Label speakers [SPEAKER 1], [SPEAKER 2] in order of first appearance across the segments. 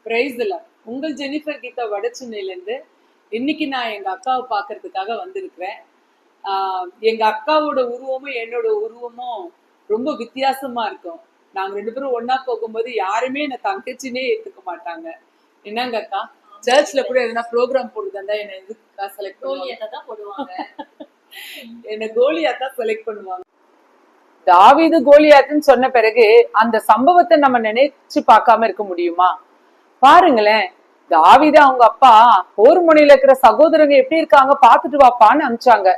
[SPEAKER 1] Price இல்ல. உங்கள் Jennifer Geetha வடச்சென்னையில இருந்து இன்னைக்கு நான் எங்க அக்காவை பாக்குறதுக்காக வந்திருக்கிறேன். எங்க அக்காவோட உருவமும் என்னோட உருவமும் ரொம்ப வித்தியாசமா இருக்கும். நாங்க 2 பேரும் ஒன்னா போகும்போது யாருமே என்ன தங்கச்சினே ஏத்துக்க மாட்டாங்க. என்னங்க அக்கா, சர்ச்ல கூட எதனா ப்ரோக்ராம் போடுறதா என்ன எதுக்கா செலக்ட் பண்ணுவாங்க? என்ன கோலியாத்தா செலக்ட் பண்ணுவாங்க. தாவீது கோலியாத்துன்னு சொன்ன பிறகு அந்த சம்பவத்தை நம்ம நினைச்சு பார்க்காம இருக்க முடியுமா? பாருங்களேன், தாவீது அவங்க அப்பா போர் முனையில இருக்கிற சகோதரங்க எப்படி இருக்காங்க பாத்துட்டு வாப்பான்னு அனுப்பிச்சாங்க.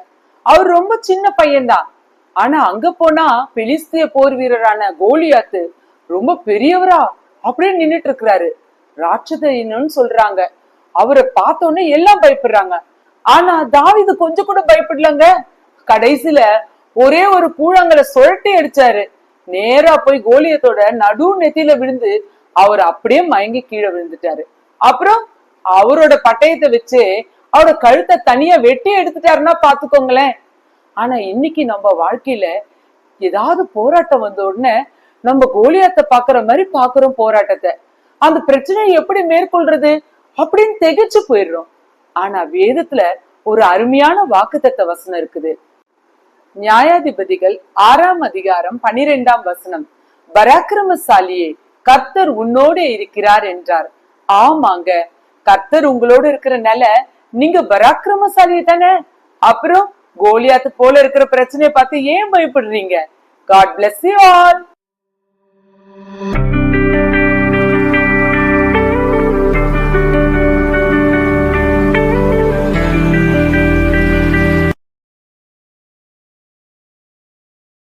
[SPEAKER 1] அவர் ரொம்ப சின்ன பையன்தான். ஆனா அங்க போனா பெலிஸ்திய போர் வீரரான கோலியாத்து ரொம்ப பெரியவரா அப்படியே நின்னுட்டு இருக்கிறாரு. ராட்சதன்னு சொல்றாங்க. அவரை பார்த்தோன்னே எல்லாம் பயப்படுறாங்க. ஆனா தாவீது கொஞ்சம் கூட பயப்படலங்க. கடைசியில ஒரே ஒரு கூழாங்கலை சுழட்டி அடிச்சாரு. நேரா போய் கோலியத்தோட நடு நெத்தியில விழுந்து அவர் அப்படியே மயங்கி கீழே விழுந்துட்டாரு. அப்புறம் அவரோட பட்டயத்தை வச்சு அவரோட கழுத்தை தனியா வெட்டி எடுத்துட்டாருன்னா பாத்துக்கோங்களேன். ஆனா இன்னைக்கு நம்ம வாழ்க்கையில ஏதாவது போராட்டம் வந்த உடனே நம்ம கோலியாத்தை பாக்குற மாதிரி பாக்குறோம் போராட்டத்தை. அந்த பிரச்சனையை எப்படி மேற்கொள்றது அப்படின்னு திகைச்சு போயிடுறோம். ஆனா வேதத்துல ஒரு அருமையான வாக்குத்தத்த வசனம் இருக்குது. நியாயாதிபதிகள் 6ஆம் அதிகாரம் 12ஆம் வசனம், பராக்கிரமசாலியே கர்த்தர் உன்னோடு இருக்கிறார் என்றார். ஆமாங்க, கர்த்தர் உங்களோடு இருக்கிறனால நீங்க பராக்கிரமசாலியே தானே. அப்புறம் கோலியாத்து போல இருக்கிற பிரச்சனையை பார்த்து ஏன் பயப்படுறீங்க? God bless you all.